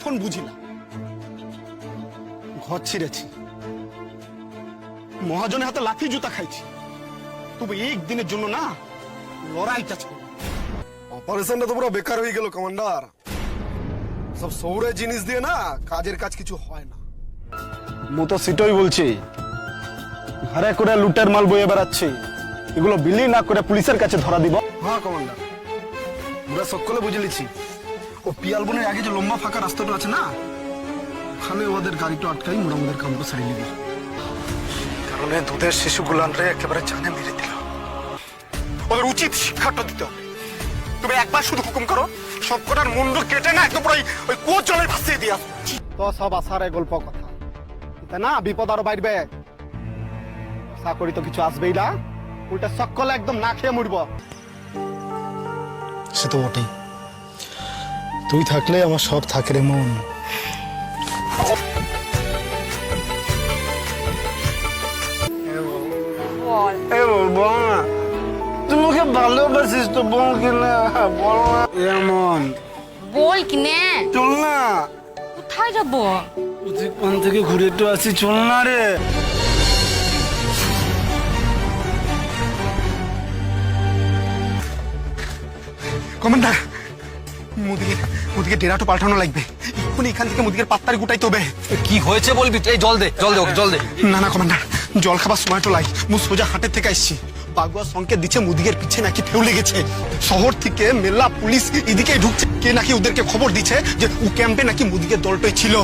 এখন বুঝি না। ঘর ছেড়েছি, মহাজনের হাতে লাঠি জুতা খাইছি, তবে একদিনের জন্য না লড়াইটা ছিল। অপারেশনটা তো পুরো বেকার হয়ে গেল কমান্ডার। সব সৌরে জিনিস দিয়ে না কাজের কাজ কিছু হয় না। মু তো সেটাই বলছি, ঘরে করে লুটের মাল বয়ে বেড়াচ্ছে, এগুলো বিলি না করে পুলিশের কাছে ধরা দিব। হ্যাঁ কমান্ডার, আমরা সকলে বুঝে লিছি। ও পিয়াল বনের আগে যে লম্বা ফাঁকা রাস্তাটা আছে না, ওখানে ওদের গাড়িটা আটকাই মোড়া আমাদের কামটা সারিয়ে নিবি। কারণ এই দুধের শিশুগুলানরে একেবারে জানে মেরে দিল। ওদের উচিত শিক্ষাটা দিতে হবে। তুমি একবার শুধু হুকুম করো, সব কটার মুন্ড কেটে না একদম ওই কুয়োর জলে ভাসিয়ে দিয়া। তো সব আসার গল্প কথা, তাই না? বিপদ আরো বাড়বে, চাকরি তো কিছু আসবেই না, উল্টা সকলে একদম না খেয়ে মরব। সে তো বটেই, তুই থাকলে আমার সব থাকে রে মন। তুই মুখে ভালোবাসিস তো বল কিনা, বল না। এমন বল কিনে চল না, কোথায় যাবো? ওখান থেকে ঘুরে একটু আসি, চল না রে। কমান্ডার, মুদিকে ডেরাটো পাল্টানো লাগবে। এখন এখান থেকে মুদিকের পাত্তারি গুটাইতে হবে। কি হয়েছে বলবি? এই জল দে, জল দে, ওকে জল দে। না কমান্ডার, জল খাবার সময় তো লাই। মু সোজা হাটের থেকে আসছি, বাগুয়া সংকেত দিচ্ছে মুদিকের পিছে নাকি ফেউ লেগেছে। শহর থেকে মেলা পুলিশ এদিকে ঢুকছে, কে নাকি ওদেরকে খবর দিচ্ছে যে ও ক্যাম্পে নাকি মুদিকের দলটাই ছিল।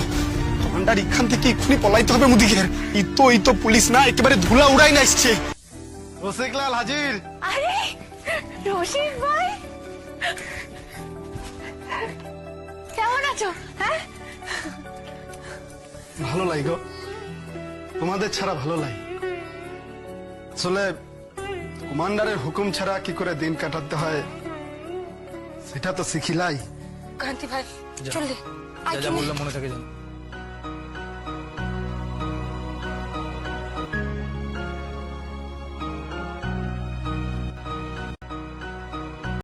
কমান্ডার, এখান থেকে এক্ষুনি পলাইতে হবে মুদিকের। এই তো পুলিশ না, একেবারে ধুলা উড়াই না আসছে। রসিকলাল হাজির। আরে রশিদ ভাই, কেমন আছো? হ্যাঁ, ভালো লাগো, তোমাদের ছাড়া ভালো লাগে। আসলে কমান্ডারের হুকুম ছাড়া কি করে দিন কাটাতে হয় সেটা তো শিখিলাই। কান্তি ভাই চল দে। যা যা বললাম মনে থাকে যেন।